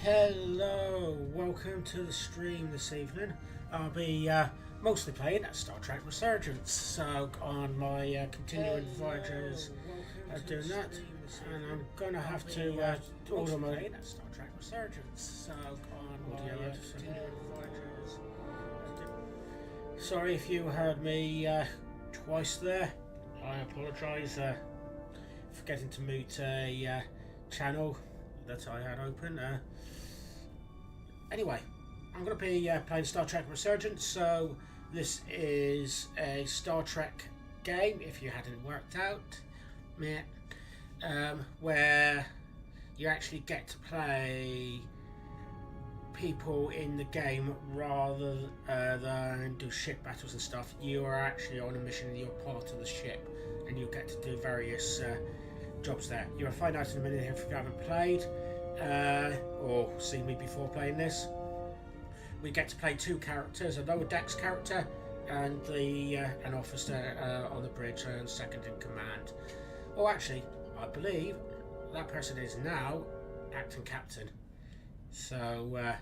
Hello, welcome to the stream this evening. I'll be mostly playing Star Trek Resurgence, so on my continuing voyages doing that, and I'm gonna have to order my Star Trek Resurgence, so on my continuing voyages. Sorry if you heard me twice there. I apologise for getting to mute a channel that I had open. Anyway, I'm going to be playing Star Trek Resurgence, so this is a Star Trek game, if you hadn't worked out, where you actually get to play people in the game rather than do ship battles and stuff. You are actually on a mission and you're part of the ship, and you get to do various jobs there. You'll find out in a minute if you haven't played or seen me before playing this. We get to play two characters, a lower decks character and an officer on the bridge and second in command. Oh, actually, I believe that person is now acting captain. So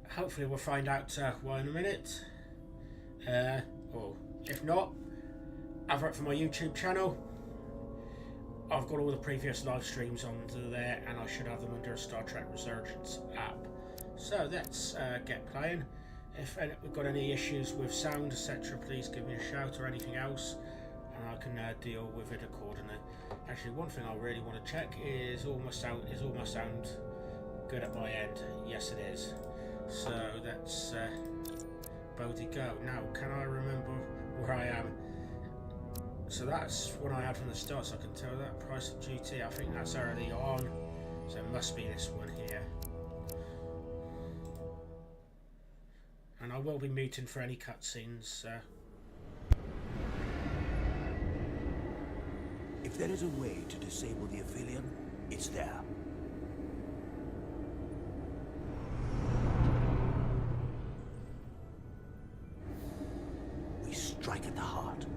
hopefully we'll find out why in a minute. Or if not, I've worked for my YouTube channel. I've got all the previous live streams onto there, and I should have them under a Star Trek Resurgence app. So let's get playing. If we've got any issues with sound, etc., please give me a shout or anything else, and I can deal with it accordingly. Actually, one thing I really want to check is all my sound good at my end. Yes, it is. So that's Bodhi go. Now, can I remember where I am? So that's what I had from the start, so I can tell that. Price of duty, I think that's already on, so it must be this one here. And I will be muting for any cutscenes. If there is a way to disable the Aphelion, it's there. We strike at the heart.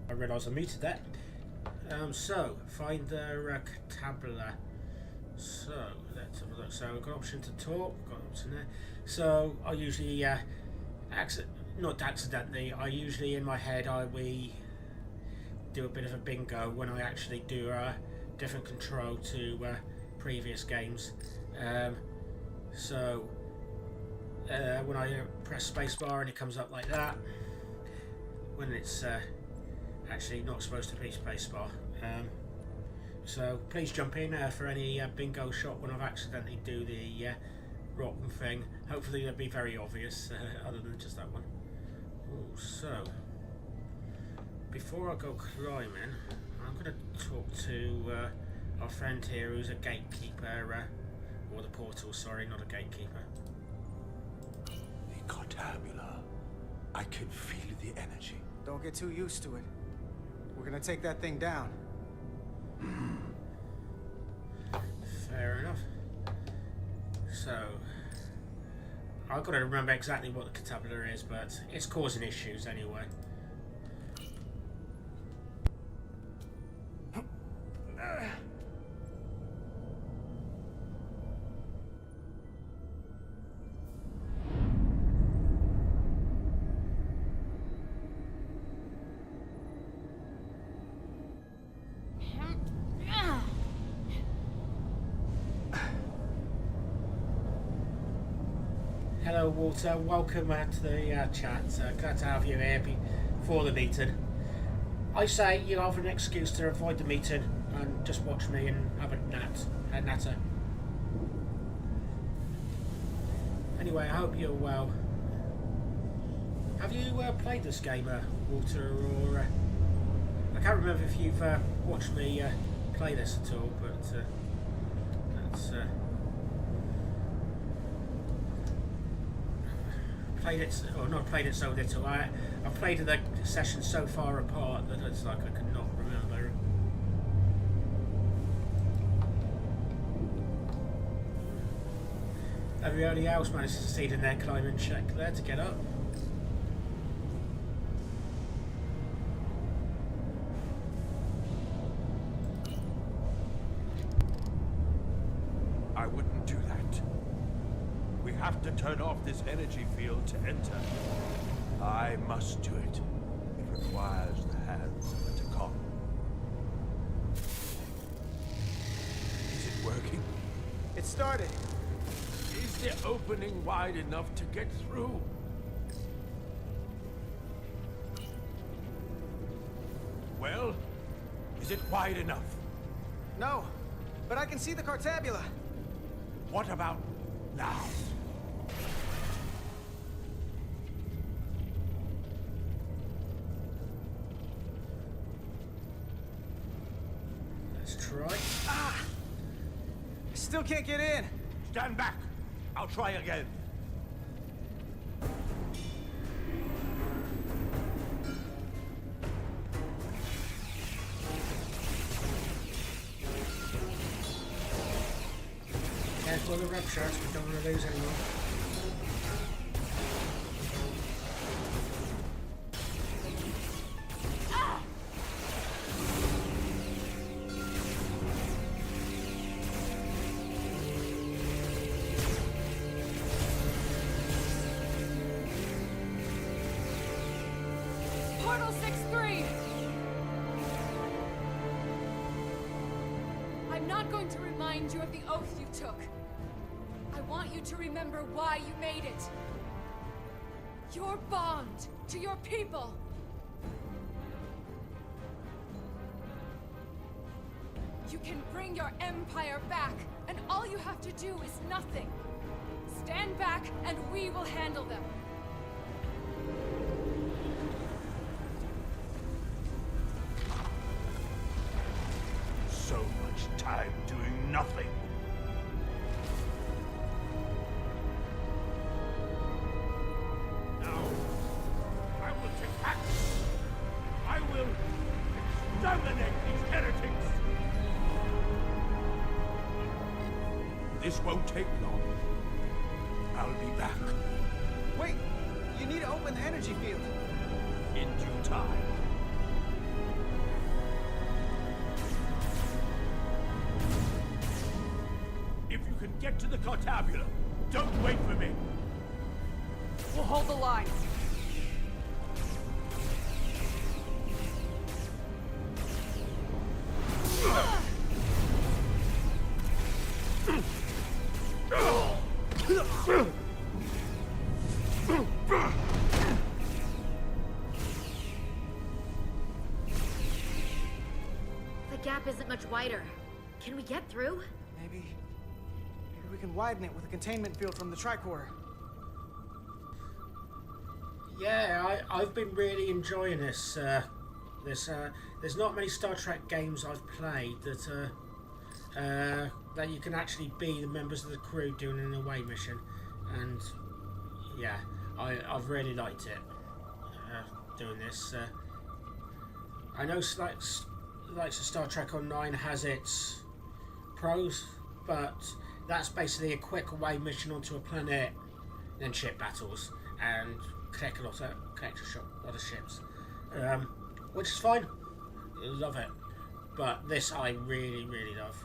I realised I muted that. So, find the tabula. So, let's have a look. So, we've got option to talk, we've got option there. So, I usually, not accidentally, I usually in my head, we do a bit of a bingo when I actually do a different control to previous games. So, when I press spacebar and it comes up like that, when it's actually not supposed to be spacebar. So please jump in for any bingo shot when I've accidentally do the rotten thing. Hopefully they'll be very obvious, other than just that one. Ooh, so before I go climbing, I'm going to talk to our friend here who's a gatekeeper, or the portal, sorry, not a gatekeeper. The Cartabula. I can feel the energy. Don't get too used to it. We're gonna take that thing down. Fair enough. So, I've got to remember exactly what the Cartabula is, but it's causing issues anyway. Hello Walter, welcome to the chat. Glad to have you here before the meeting. I say you have an excuse to avoid the meeting and just watch me and have a natter. Anyway, I hope you're well. Have you played this game, Walter, or I can't remember if you've watched me play this at all, but that's played it, or not played it so little. I've played the sessions so far apart that it's like I could not remember. Everybody else managed to succeed in their climbing check there to get up. I wouldn't do that. We have to turn off this energy field to enter. I must do it. It requires the hands of a Takan. Is it working? It started. Is the opening wide enough to get through? Well, is it wide enough? No, but I can see the Cartabula. What about now? Let's try. I still can't get in. Stand back. I'll try again. Careful of the red shirts, we don't want to lose anyone. Portal 6-3! I'm not going to remind you of the oath you took. I want you to remember why you made it. Your bond to your people. You can bring your empire back, and all you have to do is nothing. Stand back, and we will handle them. So much time doing nothing. Now, I will take action. I will exterminate these heretics. This won't take long. I'll be back Wait, you need to open the energy field. in due time. If you can get to the Cartabula, don't wait for me. We'll hold the line. The gap isn't much wider. Can we get through? Maybe we can widen it with a containment field from the tricorder. Yeah, I've been really enjoying this. There's not many Star Trek games I've played that you can actually be the members of the crew doing an away mission, and yeah, I've really liked it doing this. I know like Star Trek Online has its pros, but that's basically a quick away mission onto a planet, then ship battles, and collect a lot of ships, which is fine. Love it, but this I really love,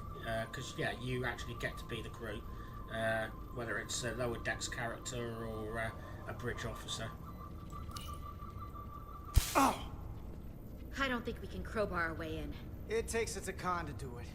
because yeah, you actually get to be the crew, whether it's a lower decks character or a bridge officer. Oh! I don't think we can crowbar our way in. It takes a Takan to do it.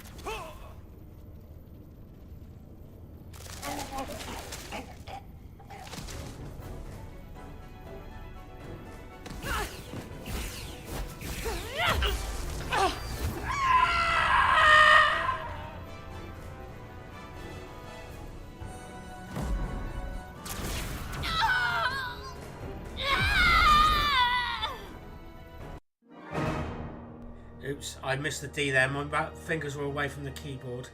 Oops, I missed the D there. My fingers were away from the keyboard,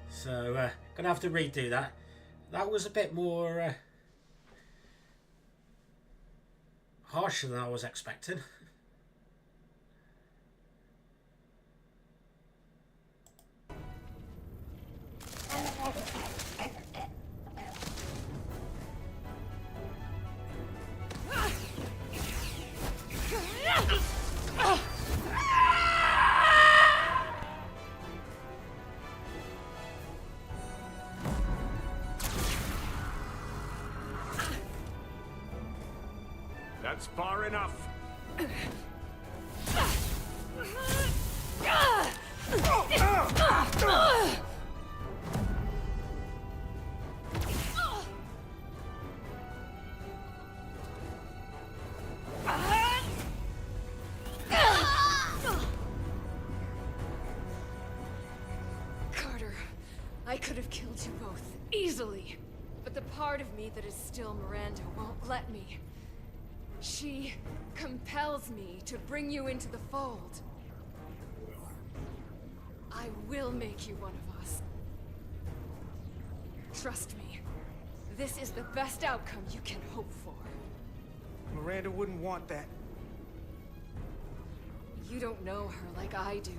so gonna have to redo that. That was a bit more harsher than I was expecting. That's far enough. Carter, I could have killed you both, easily. But the part of me that is still Miranda won't let me. She compels me to bring you into the fold. I will make you one of us. Trust me, this is the best outcome you can hope for. Miranda wouldn't want that. You don't know her like I do.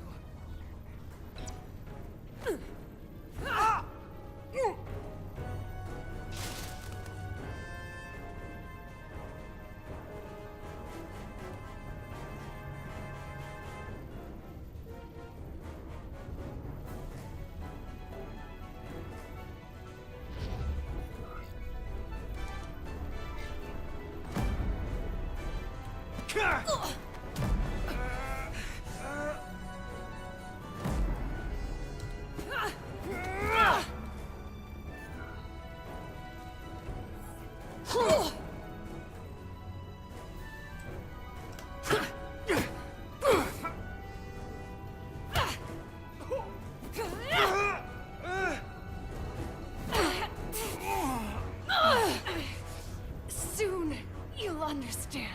Soon, you'll understand.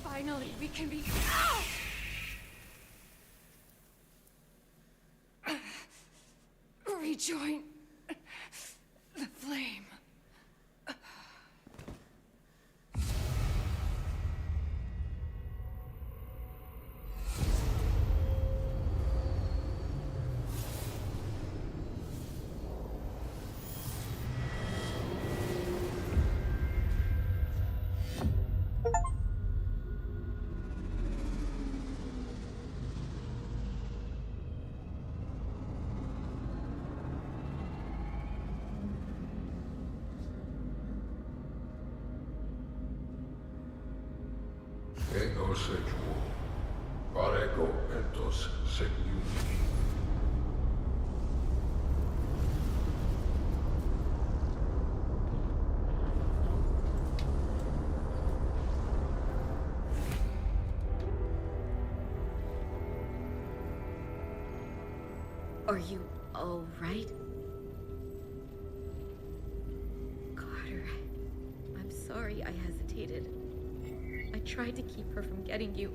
Finally, we can be... rejoin the flame. Ego sequo, parego entos sequiumi. Are you all right? Carter, I'm sorry I hesitated. I tried to keep her from getting you.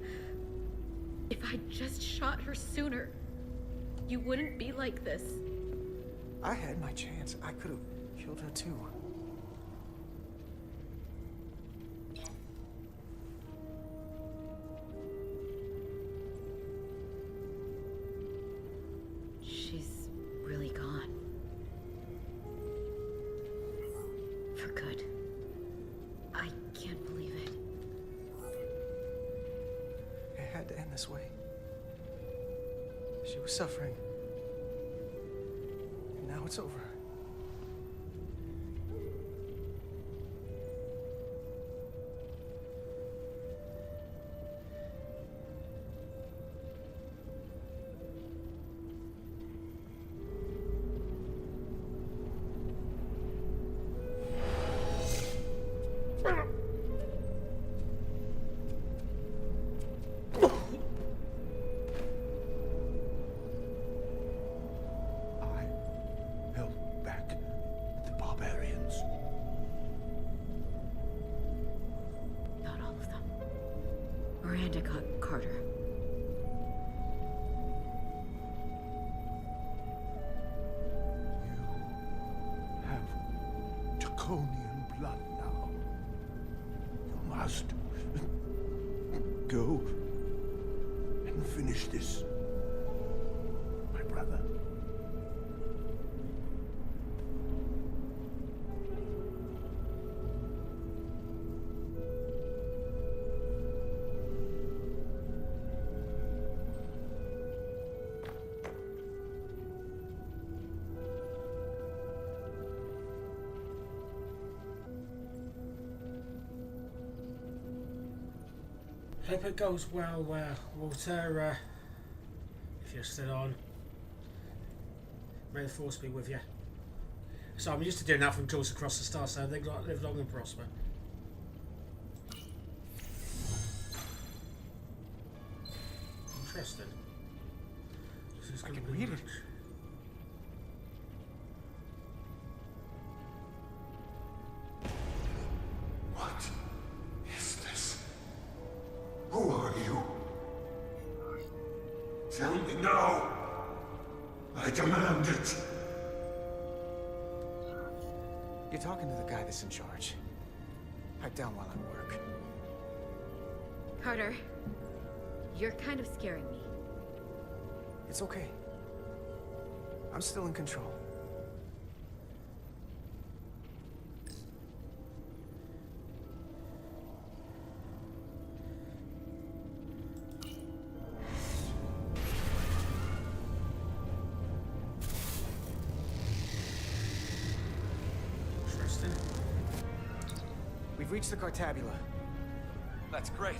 If I'd just shot her sooner, you wouldn't be like this. I had my chance. I could have killed her too. She's really gone. For good. I can't believe it. It had to end this way. She was suffering. And now it's over. I held back the barbarians. Not all of them. Miranda got Carter. You have Draconian blood now. You must go and finish this, my brother. Hope it goes well, Walter, if you're still on. May the force be with you. So I'm used to doing that from Jaws Across the Stars, so they live long and prosper. Interesting. This is I gonna can be read it. much. What is this? Who are you? Tell me now! I demand it! You're talking to the guy that's in charge. Pipe down while I work. Carter, you're kind of scaring me. It's okay. I'm still in control. Interesting. We've reached the Cartabula. That's great.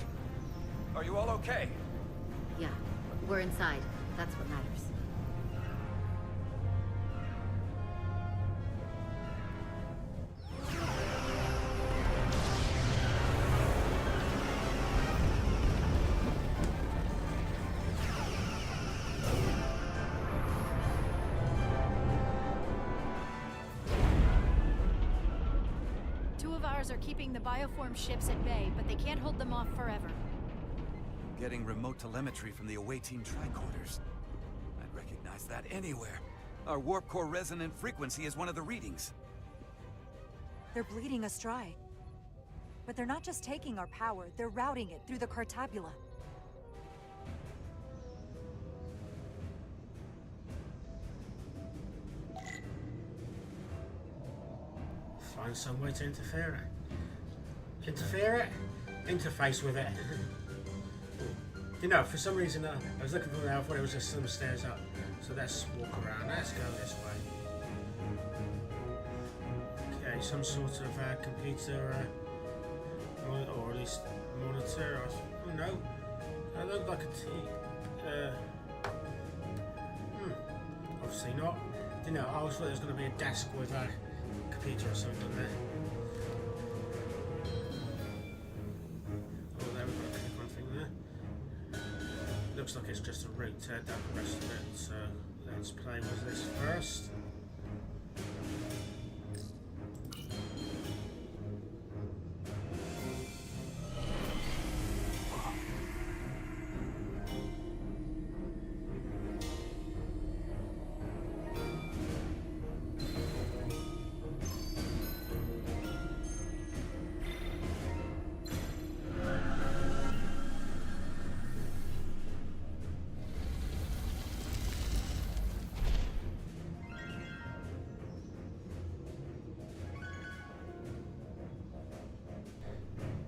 Are you all okay? Yeah, we're inside. That's what matters. Two of ours are keeping the bioform ships at bay, but they can't hold them off forever. Getting remote telemetry from the away team tricorders. I'd recognize that anywhere. Our warp core resonant frequency is one of the readings. They're bleeding us dry. But they're not just taking our power, they're routing it through the Cartabula. Find some way to interfere it. Interfere it? Interface with it. You know, for some reason I was looking for that, I thought it was just some stairs up. So let's walk around. Let's go this way. Okay, some sort of computer, or at least monitor. Oh no, that looked like a T. Obviously not. You know, I always thought there was going to be a desk with a computer or something there. Oh, there we've got a click on thing there. Looks like it's just a route down the rest of it, so let's play with this first.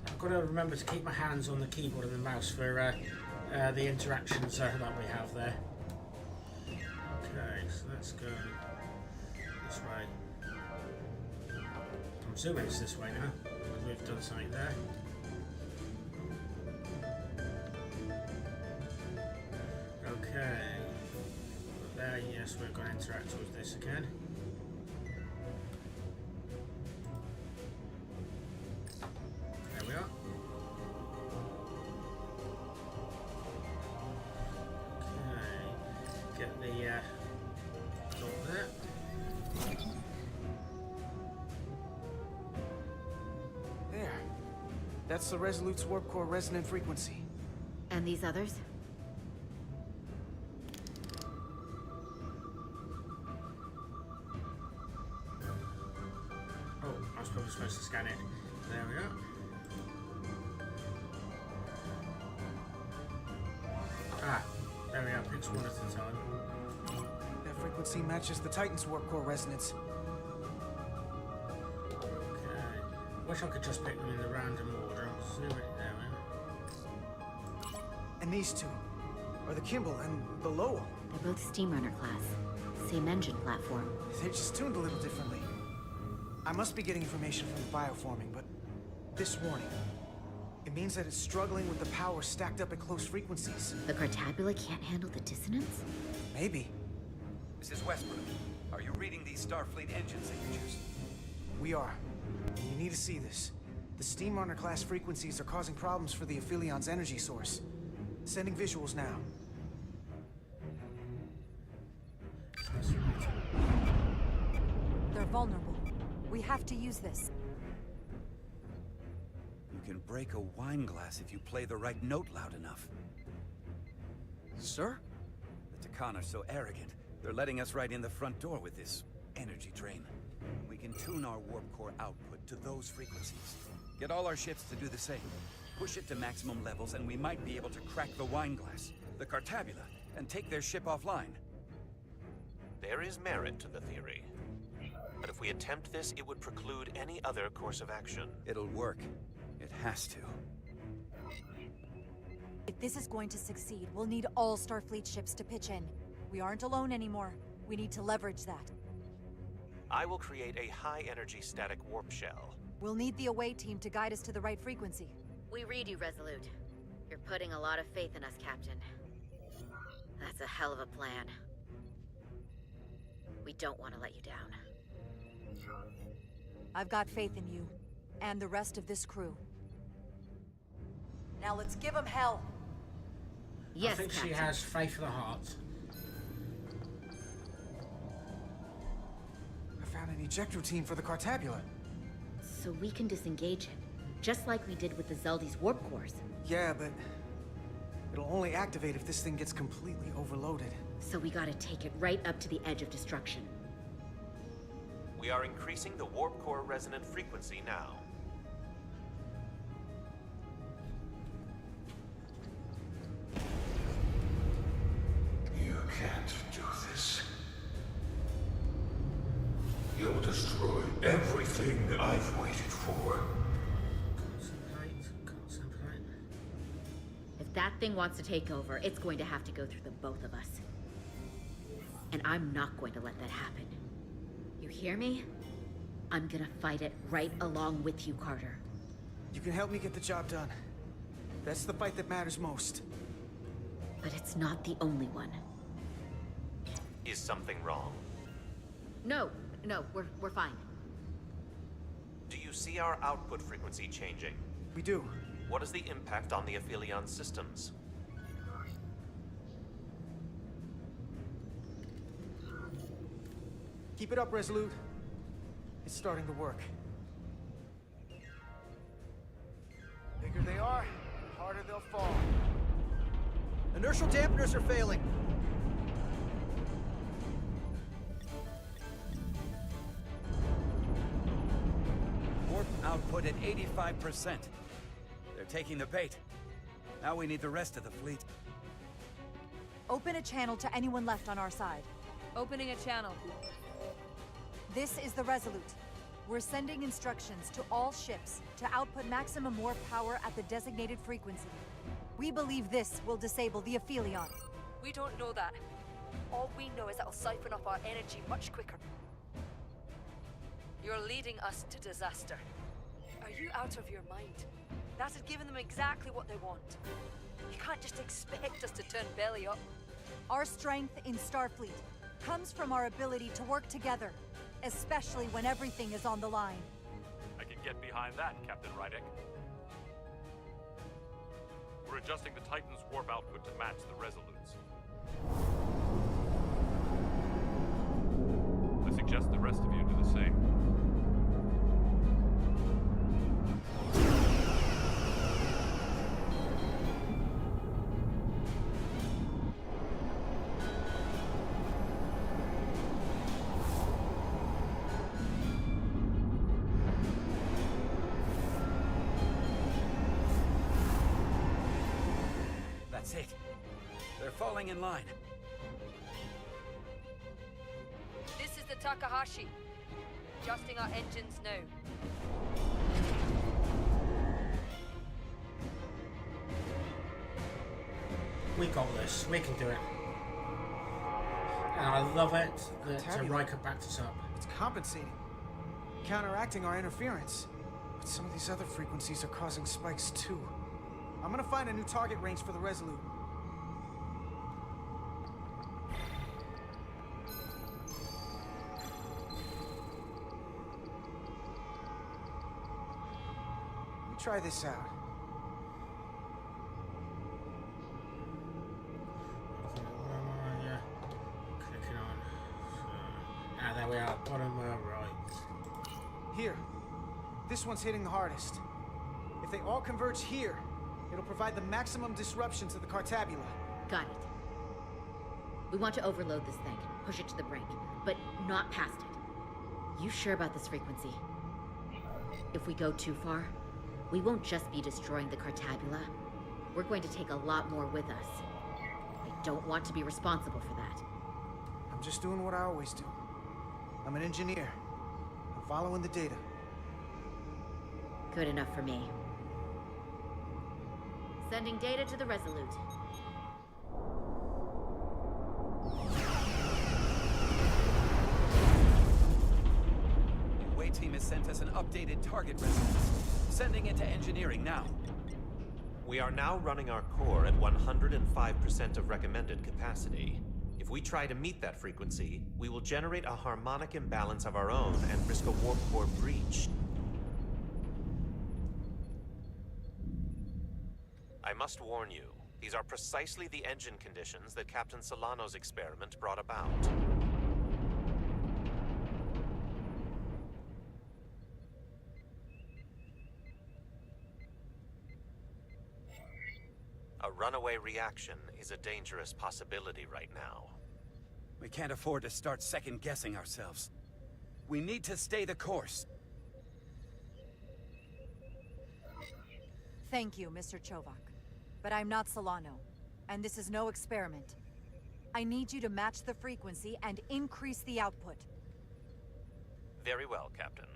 I've got to remember to keep my hands on the keyboard and the mouse for the interactions that we have there. Okay, so let's go this way. I'm assuming it's this way now, because we've done something there. Okay, there, yes, we're going to interact with this again. There we are. Okay, get the door there. There. That's the Resolute's warp core resonant frequency. And these others? Oh, I was probably supposed to scan it. There we go. Ah, there we go. Picks one at a time. That frequency matches the Titan's warp core resonance. Okay. Wish I could just pick them in the random order. Zoom it there, man. And these two are the Kimball and the Lowell. They're both Steamrunner class. Same engine platform. They're just tuned a little differently. I must be getting information from the bioforming, but this warning, it means that it's struggling with the power stacked up at close frequencies. The Cartabula can't handle the dissonance? Maybe. Mrs. Westbrook, are you reading these Starfleet engine signatures? We are. You need to see this. The Steamrunner class frequencies are causing problems for the Aphilion's energy source. Sending visuals now. They're vulnerable. We have to use this. You can break a wine glass if you play the right note loud enough. Sir? The Takan are so arrogant, they're letting us right in the front door with this energy drain. We can tune our warp core output to those frequencies. Get all our ships to do the same. Push it to maximum levels and we might be able to crack the wine glass, the Cartabula, and take their ship offline. There is merit to the theory. But if we attempt this, it would preclude any other course of action. It'll work. It has to. If this is going to succeed, we'll need all Starfleet ships to pitch in. We aren't alone anymore. We need to leverage that. I will create a high-energy static warp shell. We'll need the away team to guide us to the right frequency. We read you, Resolute. You're putting a lot of faith in us, Captain. That's a hell of a plan. We don't want to let you down. I've got faith in you, and the rest of this crew. Now let's give them hell! Yes, I think Captain. she has faith of the heart. I found an ejector team for the Cartabula. So we can disengage it, just like we did with the Zeldi's warp cores. Yeah, but it'll only activate if this thing gets completely overloaded. So we gotta take it right up to the edge of destruction. We are increasing the warp core resonant frequency now. You can't do this. You'll destroy everything I've waited for. Concentrate. If that thing wants to take over, it's going to have to go through the both of us. And I'm not going to let that happen. You hear me? I'm gonna fight it right along with you, Carter. You can help me get the job done. That's the fight that matters most. But it's not the only one. Is something wrong? No, we're fine. Do you see our output frequency changing? We do. What is the impact on the Aphelion systems? Keep it up, Resolute. It's starting to work. Bigger they are, harder they'll fall. Inertial dampeners are failing. Warp output at 85%. They're taking the bait. Now we need the rest of the fleet. Open a channel to anyone left on our side. Opening a channel. This is the Resolute. We're sending instructions to all ships to output maximum warp power at the designated frequency. We believe this will disable the Aphelion. We don't know that. All we know is it'll siphon off our energy much quicker. You're leading us to disaster. Are you out of your mind? That has given them exactly what they want. You can't just expect us to turn belly up. Our strength in Starfleet comes from our ability to work together, especially when everything is on the line. I can get behind that, Captain Rydek. We're adjusting the Titan's warp output to match the Resolute's. I suggest the rest of you do the same. That's it. They're falling in line. This is the Takahashi. Adjusting our engines now. We got this. We can do it. And I love it that Riker backed us up. It's compensating, counteracting our interference. But some of these other frequencies are causing spikes too. I'm gonna find a new target range for the Resolute. Let me try this out. Yeah. Clicking on. There we are. Bottom right. Here. This one's hitting the hardest. If they all converge here, it'll provide the maximum disruption to the Cartabula. Got it. We want to overload this thing, push it to the brink, but not past it. You sure about this frequency? If we go too far, we won't just be destroying the Cartabula. We're going to take a lot more with us. I don't want to be responsible for that. I'm just doing what I always do. I'm an engineer. I'm following the data. Good enough for me. Sending data to the Resolute. The Way team has sent us an updated target resonance. Sending it to engineering now. We are now running our core at 105% of recommended capacity. If we try to meet that frequency, we will generate a harmonic imbalance of our own and risk a warp core breach. I must warn you, these are precisely the engine conditions that Captain Solano's experiment brought about. A runaway reaction is a dangerous possibility right now. We can't afford to start second-guessing ourselves. We need to stay the course. Thank you, Mr. Chovak. But I'm not Solano, and this is no experiment. I need you to match the frequency and increase the output. Very well, Captain.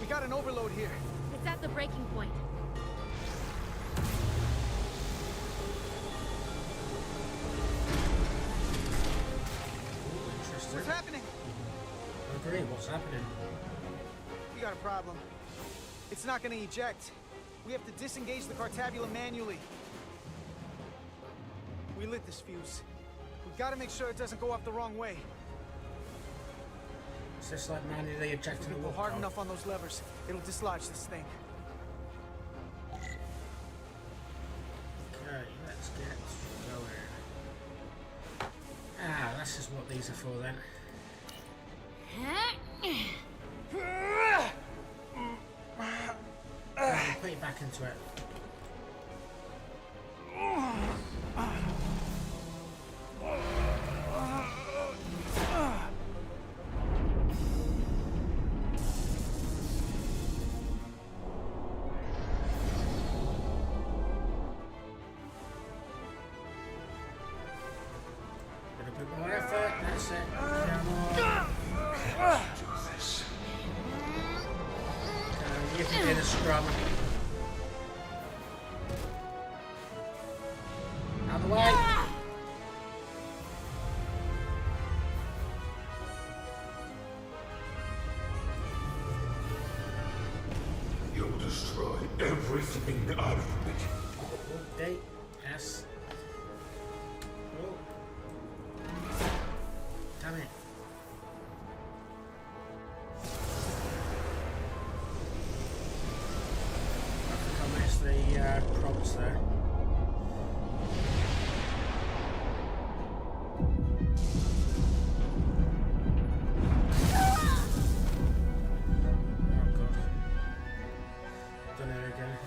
We got an overload here. It's at the breaking point. What's happening? Agree, what's happening? We got a problem. It's not gonna eject. We have to disengage the Cartabula manually. We lit this fuse. We've got to make sure it doesn't go off the wrong way. Is this like manually If ejecting we the pull warp hard core? enough on those levers, it'll dislodge this thing. Okay, let's get going. Ah, that's just what these are for then. Put it back into it. Little bit more effort, that's it. Come on. You can do the scrum. Out of the way. You'll destroy everything I've waited for. D, S. Oh. Damn it. I think I missed the prompts there. Oh god. Done it again.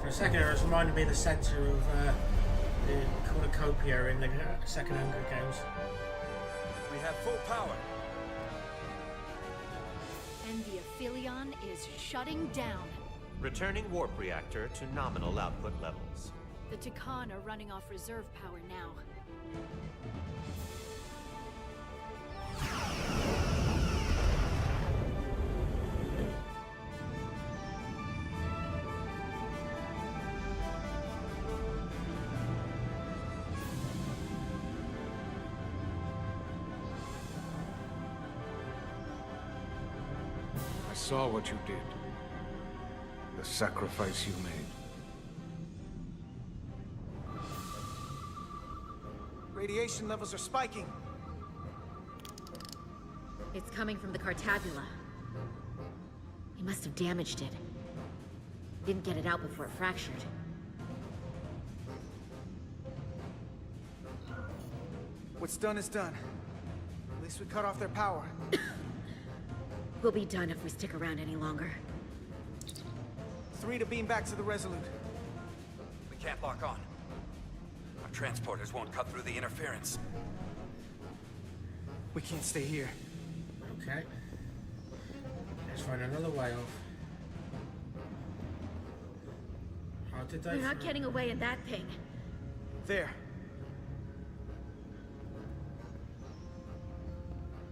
For a second, it was reminding me of the centre of the cornucopia in the second Hunger Games. We have full power. And the Aphelion is shutting down. Returning warp reactor to nominal output levels. The Takan are running off reserve power now. I saw what you did. The sacrifice you made. Radiation levels are spiking. It's coming from the Cartabula. He must have damaged it. Didn't get it out before it fractured. What's done is done. At least we cut off their power. We'll be done if we stick around any longer. 3 to beam back to the Resolute. We can't lock on. Our transporters won't cut through the interference. We can't stay here. Okay. Let's find another way off. How did they... We're not getting away in that thing. There.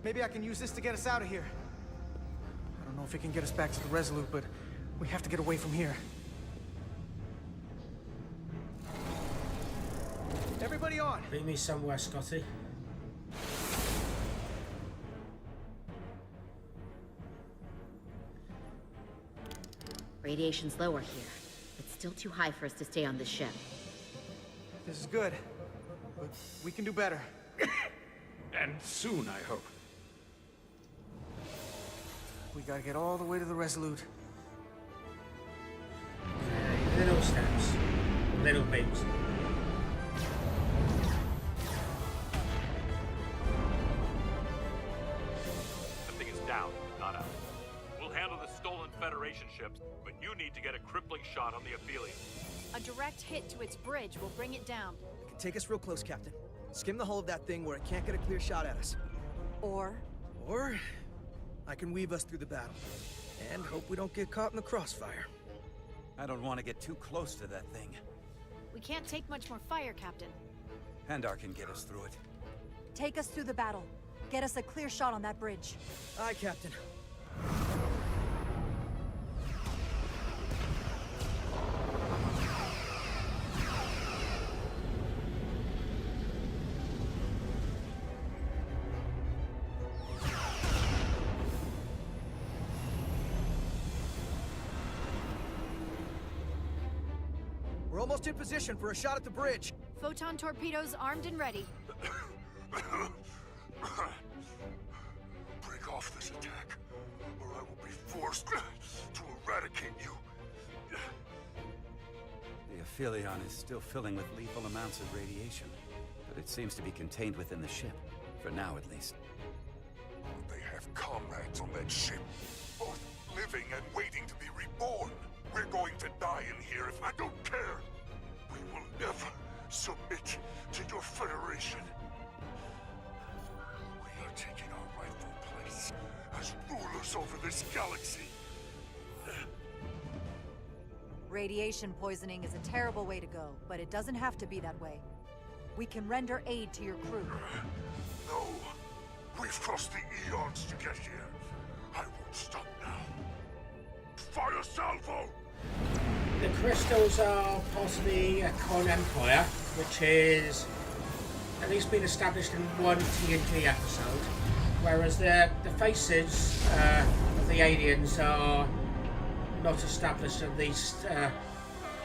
Maybe I can use this to get us out of here. I don't know if it can get us back to the Resolute, but we have to get away from here. Everybody on! Beat me somewhere, Scotty. Radiation's lower here. It's still too high for us to stay on this ship. This is good, but we can do better. And soon, I hope. We gotta get all the way to the Resolute. Okay, little steps. Little beams. The thing is down, not out. We'll handle the stolen Federation ships, but you need to get a crippling shot on the Aphelion. A direct hit to its bridge will bring it down. Take us real close, Captain. Skim the hull of that thing where it can't get a clear shot at us. Or I can weave us through the battle. And hope we don't get caught in the crossfire. I don't want to get too close to that thing. We can't take much more fire, Captain. Handar can get us through it. take us through the battle. Get us a clear shot on that bridge. Aye, Captain. We're almost in position for a shot at the bridge. Photon torpedoes armed and ready. Break off this attack, or I will be forced to eradicate you. The Aphelion is still filling with lethal amounts of radiation, but it seems to be contained within the ship, for now at least. They have comrades on that ship, both living and waiting to be reborn. We're going to die in here if I don't care. We will never submit to your Federation. We are taking our rightful place as rulers over this galaxy. Radiation poisoning is a terrible way to go, but it doesn't have to be that way. We can render aid to your crew. No. We've crossed the eons to get here. I won't stop now. Fire salvo! The crystals are part of the Con Empire, which is at least been established in one TNT episode, whereas the faces of the aliens are not established, at least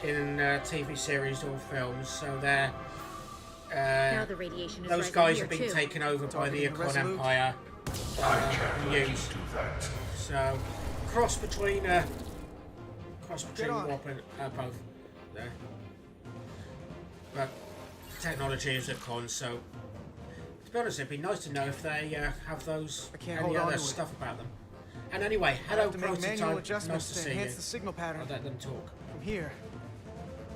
in TV series or films. So they're now the radiation is those guys have been taken over by the Con Empire. Used. So cross between warp and both there. But technology is a con, so to be honest, it'd be nice to know if they have those any other stuff about them. And anyway, hello Prototype, nice to see you. The signal pattern. I'll let them talk. From here,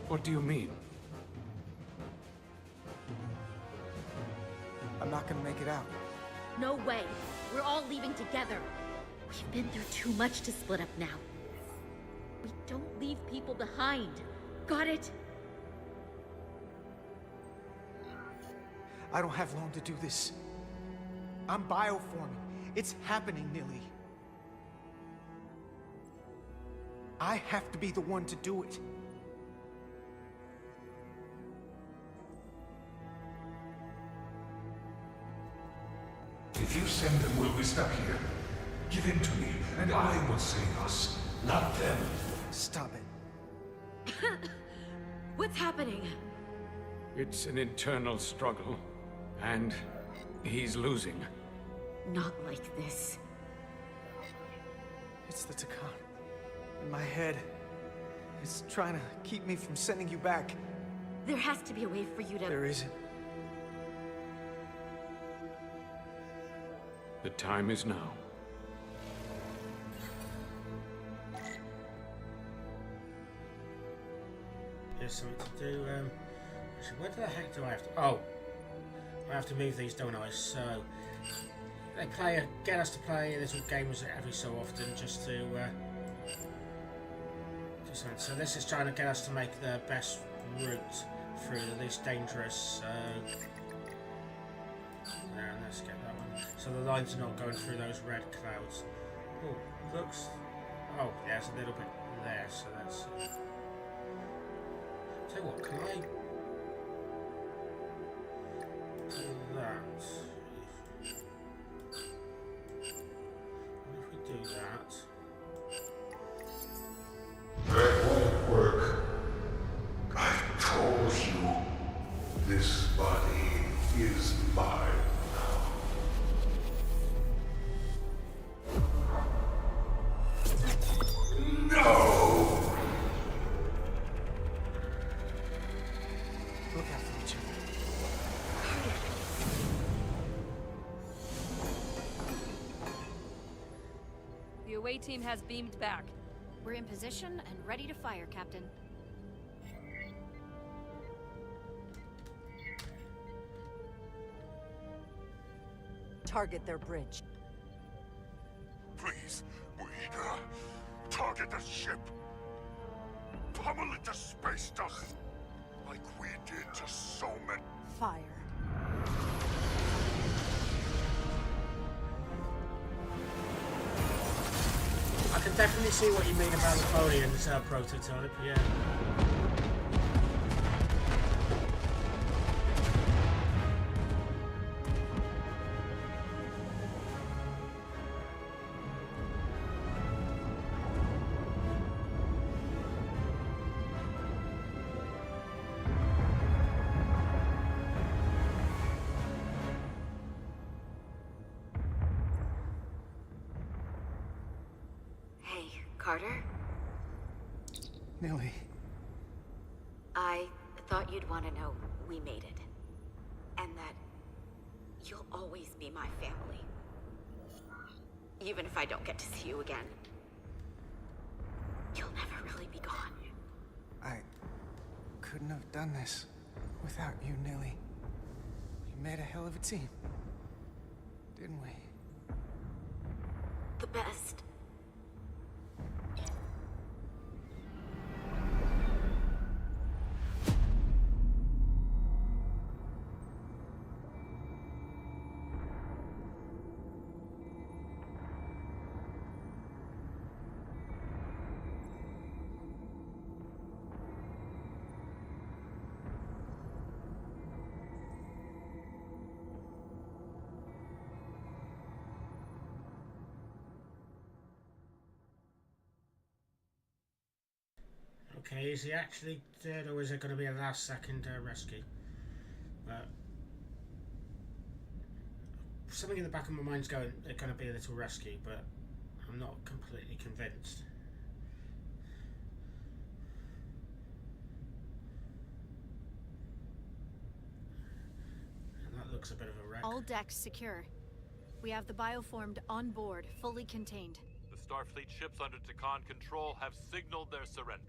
What do you mean? I'm not gonna make it out. No way. We're all leaving together. We've been through too much to split up now. We don't leave people behind. Got it? I don't have long to do this. I'm bioforming. It's happening, Nilly. I have to be the one to do it. If you send them, we'll be stuck here. Give in to me, and I will save us, not them. Stop it. What's happening? It's an internal struggle, and he's losing. Not like this. It's the Takan. In my head. It's trying to keep me from sending you back. There has to be a way for you to... There isn't. The time is now. There's something to do. Actually, where the heck do I have to? Oh, I have to move these, don't I? So they get us to play little games every so often, just to do something. So this is trying to get us to make the best route through the least dangerous. There, let's get that one. So the lines are not going through those red clouds. Oh, looks. Oh, yeah, it's a little bit there. So that's. Tell you what, can I do that? What if we do that? That won't work. I told you, this body is mine now. No! Look after each other. The away team has beamed back. We're in position and ready to fire, Captain. Target their bridge. Please, we target the ship. Pummel it to space dust. Like we did to so many. Fire. I can definitely see what you mean about Napoleon's prototype, yeah. Carter? Nilly. I thought you'd want to know we made it. And that you'll always be my family. Even if I don't get to see you again. You'll never really be gone. I couldn't have done this without you, Nilly. We made a hell of a team. Didn't we? The best. Okay, is he actually dead, or is it going to be a last-second rescue? But something in the back of my mind's going, it's going to be a little rescue, but I'm not completely convinced. And that looks a bit of a wreck. All decks secure. We have the bioformed on board, fully contained. The Starfleet ships under Takan control have signaled their surrender.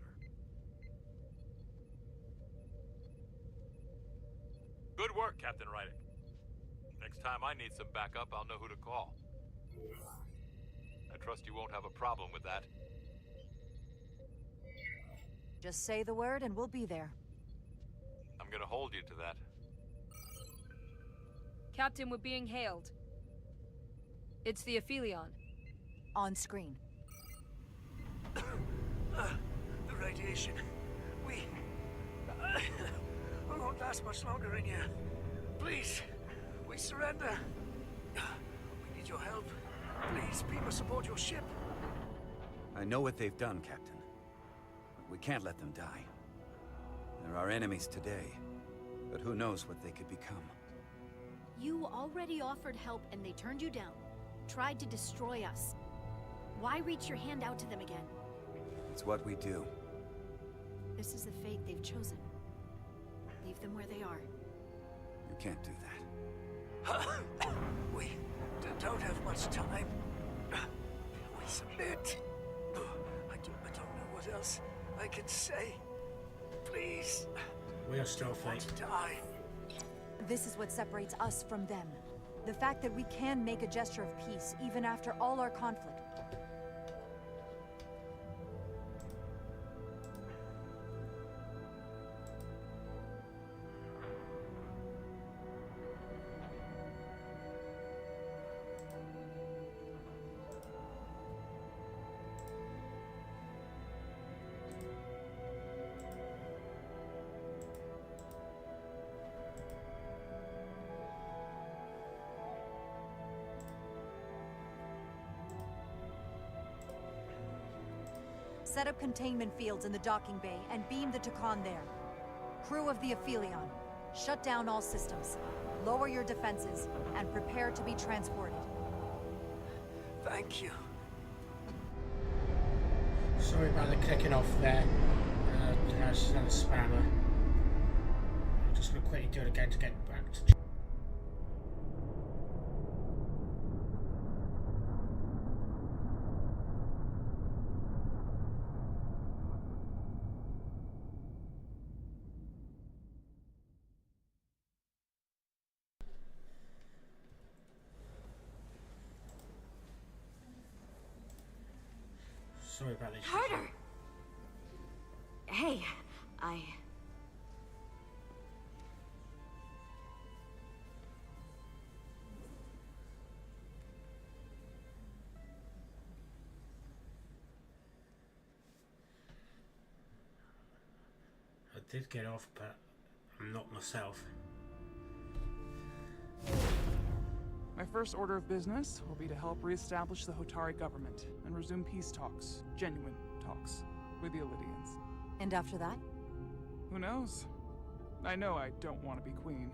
Good work, Captain Rydick. Next time I need some backup, I'll know who to call. I trust you won't have a problem with that. Just say the word and we'll be there. I'm gonna hold you to that. Captain, we're being hailed. It's the Aphelion. On screen. The radiation. We won't last much longer in here. Please, we surrender. We need your help. Please, beam us aboard your ship. I know what they've done, Captain. But we can't let them die. They're our enemies today, but who knows what they could become. You already offered help and they turned you down. Tried to destroy us. Why reach your hand out to them again? It's what we do. This is the fate they've chosen. Leave them where they are. You can't do that. We don't have much time. We submit. I don't know what else I can say. Please. We are still fate. Die. This is what separates us from them. The fact that we can make a gesture of peace even after all our conflict. Set up containment fields in the docking bay and beam the Tucon there. Crew of the Aphelion, shut down all systems, lower your defenses, and prepare to be transported. Thank you. Sorry about the clicking off there. That's another spammer. I'm just going to quickly do it again to get back to... Sorry about this. Carter! Hey, I did get off, but I'm not myself. My first order of business will be to help reestablish the Hotari government and resume peace talks, genuine talks, with the Illidians. And after that? Who knows? I know I don't want to be queen.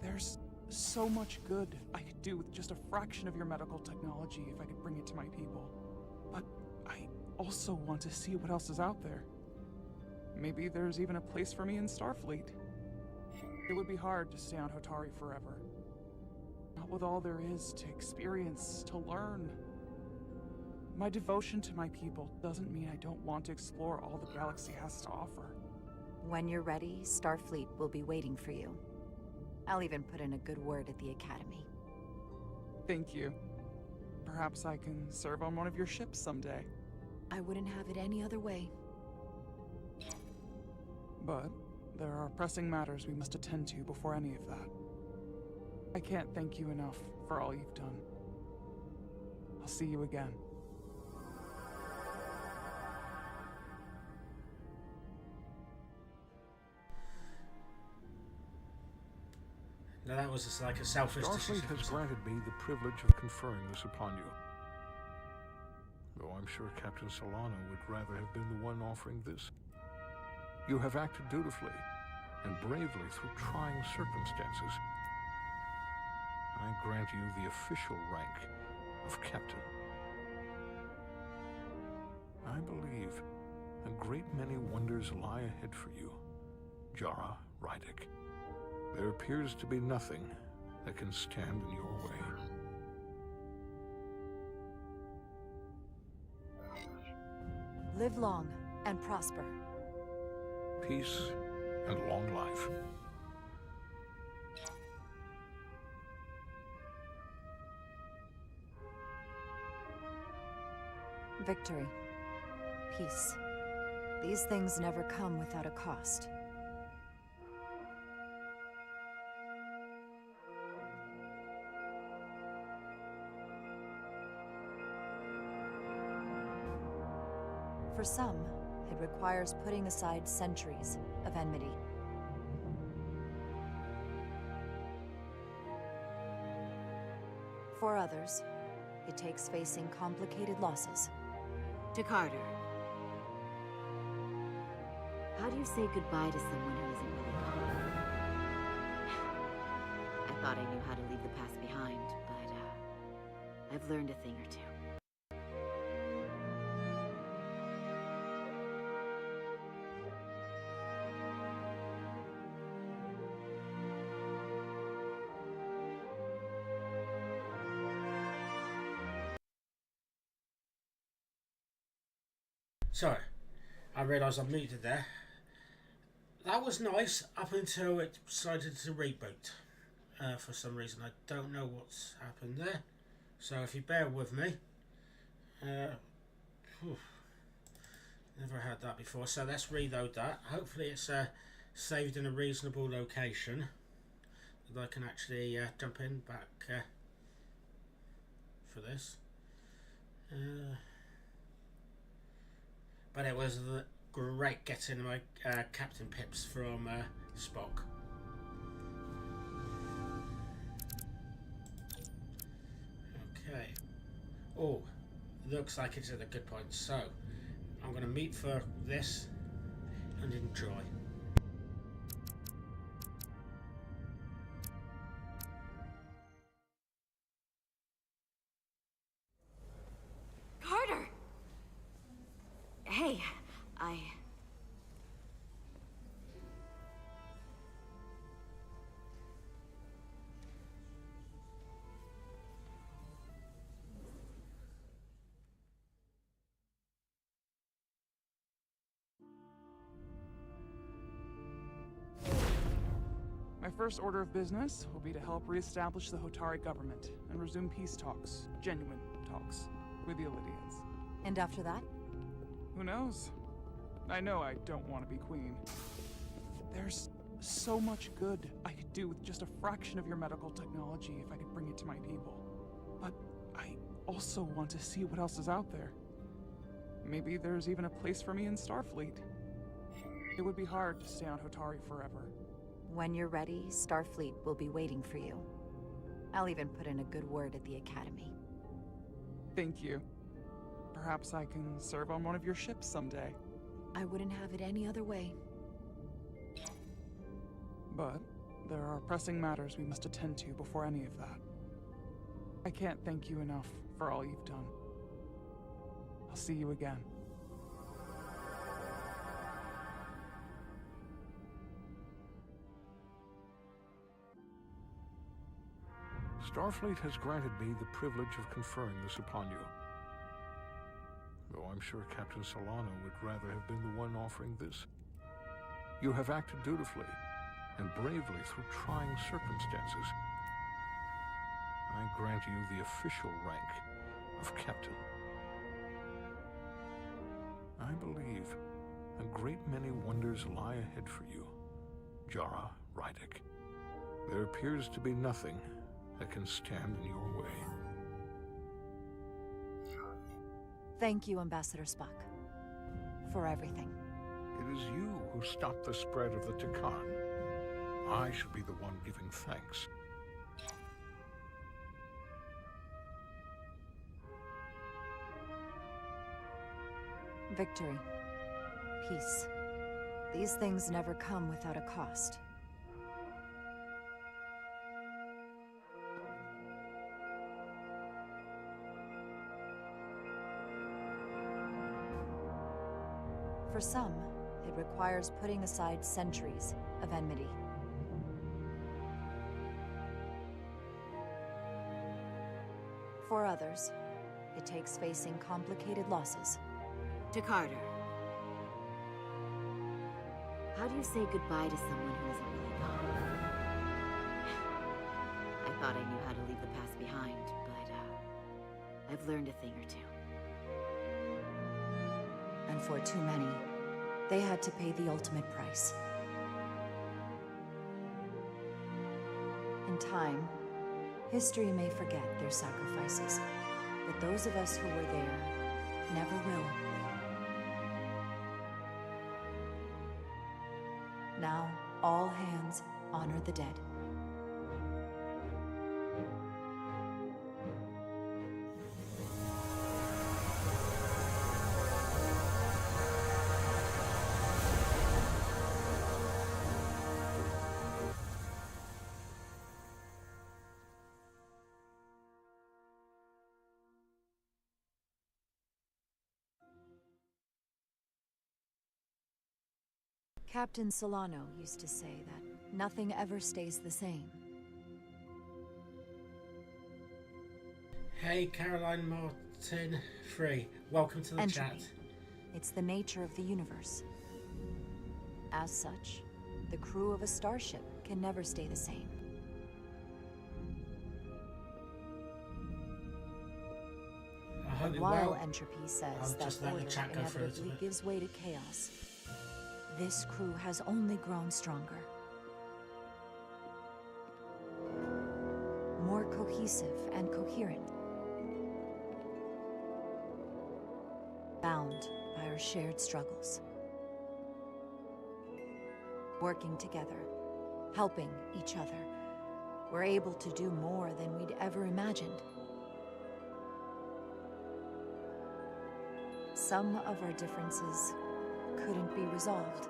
There's so much good I could do with just a fraction of your medical technology if I could bring it to my people. But I also want to see what else is out there. Maybe there's even a place for me in Starfleet. It would be hard to stay on Hotari forever. Not with all there is to experience, to learn. My devotion to my people doesn't mean I don't want to explore all the galaxy has to offer. When you're ready, Starfleet will be waiting for you. I'll even put in a good word at the Academy. Thank you. Perhaps I can serve on one of your ships someday. I wouldn't have it any other way. But there are pressing matters we must attend to before any of that. I can't thank you enough for all you've done. I'll see you again. Now that was just like a selfish decision. Starfleet has granted me the privilege of conferring this upon you. Though I'm sure Captain Solano would rather have been the one offering this. You have acted dutifully and bravely through trying circumstances. I grant you the official rank of Captain. I believe a great many wonders lie ahead for you, Jara Rydick. There appears to be nothing that can stand in your way. Live long and prosper. Peace and long life. Victory. Peace. These things never come without a cost. For some, it requires putting aside centuries of enmity. For others, it takes facing complicated losses. To Carter. How do you say goodbye to someone who isn't really gone? I thought I knew how to leave the past behind, but I've learned a thing or two. Sorry, I realised I muted there. That was nice up until it decided to reboot. For some reason, I don't know what's happened there. So if you bear with me. Never had that before, so let's reload that. Hopefully it's saved in a reasonable location that I can actually jump in back for this. But it was great getting my Captain Pips from Spock. Okay. Oh, looks like it's at a good point. So, I'm going to meet for this and enjoy. Carter! Hey, My first order of business will be to help reestablish the Hotari government and resume peace talks, genuine talks, with the Elydians. And after that? Who knows? I know I don't want to be queen. There's so much good I could do with just a fraction of your medical technology if I could bring it to my people. But I also want to see what else is out there. Maybe there's even a place for me in Starfleet. It would be hard to stay on Hotari forever. When you're ready, Starfleet will be waiting for you. I'll even put in a good word at the Academy. Thank you. Perhaps I can serve on one of your ships someday. I wouldn't have it any other way. But there are pressing matters we must attend to before any of that. I can't thank you enough for all you've done. I'll see you again. Starfleet has granted me the privilege of conferring this upon you. Though I'm sure Captain Solano would rather have been the one offering this. You have acted dutifully and bravely through trying circumstances. I grant you the official rank of Captain. I believe a great many wonders lie ahead for you, Jara Rydick. There appears to be nothing that can stand in your way. Thank you, Ambassador Spock, for everything. It is you who stopped the spread of the Tikan. I should be the one giving thanks. Victory. Peace. These things never come without a cost. For some, it requires putting aside centuries of enmity. For others, it takes facing complicated losses. To Carter. How do you say goodbye to someone who isn't really gone? I thought I knew how to leave the past behind, but I've learned a thing or two. And for too many, they had to pay the ultimate price. In time, history may forget their sacrifices, but those of us who were there never will. Now, all hands honor the dead. Captain Solano used to say that nothing ever stays the same. Hey, Caroline Martin Free. Welcome to the Entropy. chat. It's the nature of the universe. As such, the crew of a starship can never stay the same. And while entropy says that order inevitably gives way to chaos, this crew has only grown stronger. More cohesive and coherent. Bound by our shared struggles. Working together, helping each other, we're able to do more than we'd ever imagined. Some of our differences couldn't be resolved,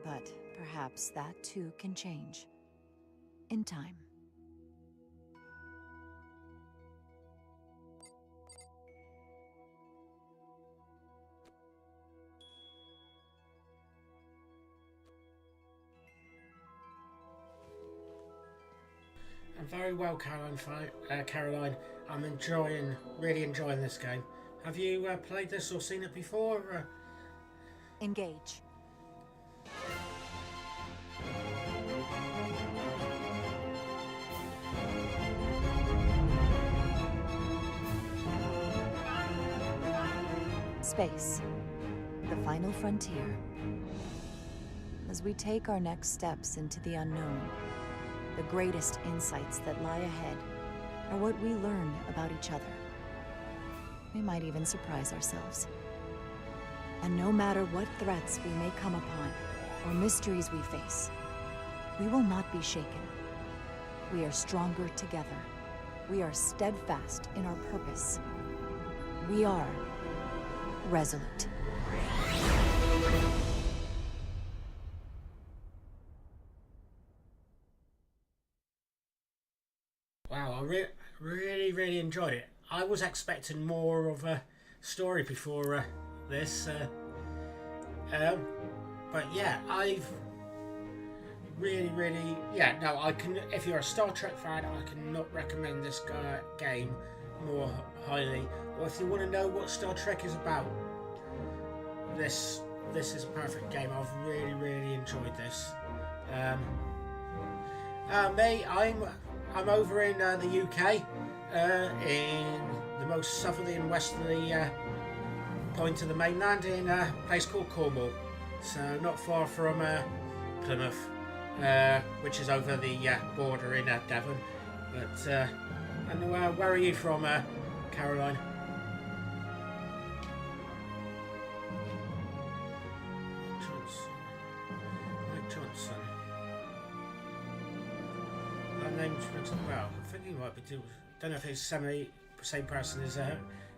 but perhaps that too can change in time. I'm very well, Caroline. I'm really enjoying this game. Have you played this or seen it before? Engage. Space. The final frontier. As we take our next steps into the unknown, the greatest insights that lie ahead are what we learn about each other. We might even surprise ourselves. And no matter what threats we may come upon, or mysteries we face, we will not be shaken. We are stronger together. We are steadfast in our purpose. We are resolute. Wow, I really enjoyed it. I was expecting more of a story before this, but yeah, I've really, no, I can. If you're a Star Trek fan, I cannot recommend this game more highly. Or if you want to know what Star Trek is about, this is a perfect game. I've really enjoyed this. I'm over in the UK, in the most southerly and westerly point of the mainland, in a place called Cornwall. So not far from Plymouth, which is over the border in Devon. But and where are you from, Caroline? Mike Johnson. That name's well. I think he might be too. Don't know if he's same person as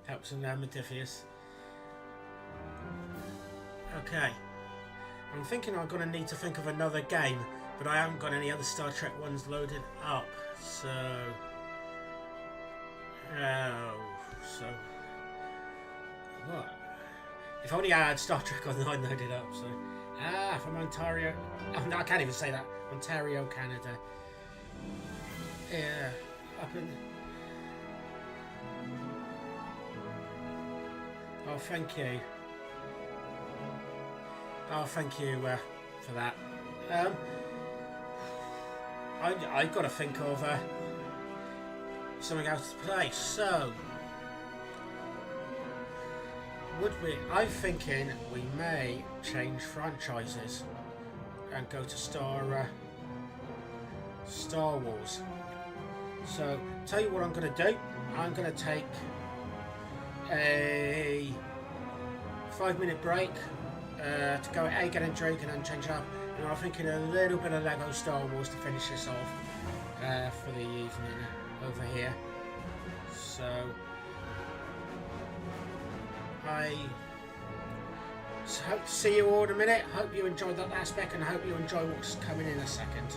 Helpson Modifius. Okay. I'm thinking I'm going to need to think of another game, but I haven't got any other Star Trek ones loaded up. So what? If only I had Star Trek Online loaded up. So from Ontario. Oh, no, I can't even say that. Ontario, Canada. Yeah, up in. Oh, thank you. Oh, thank you for that. I got to think of something else to play. So, I'm thinking we may change franchises and go to Star Wars. So, tell you what I'm going to do. I'm going to take a 5-minute break to go get a drink and then change up. And I'm thinking a little bit of Lego Star Wars to finish this off for the evening over here. So, I hope to see you all in a minute. Hope you enjoyed that aspect and hope you enjoy what's coming in a second.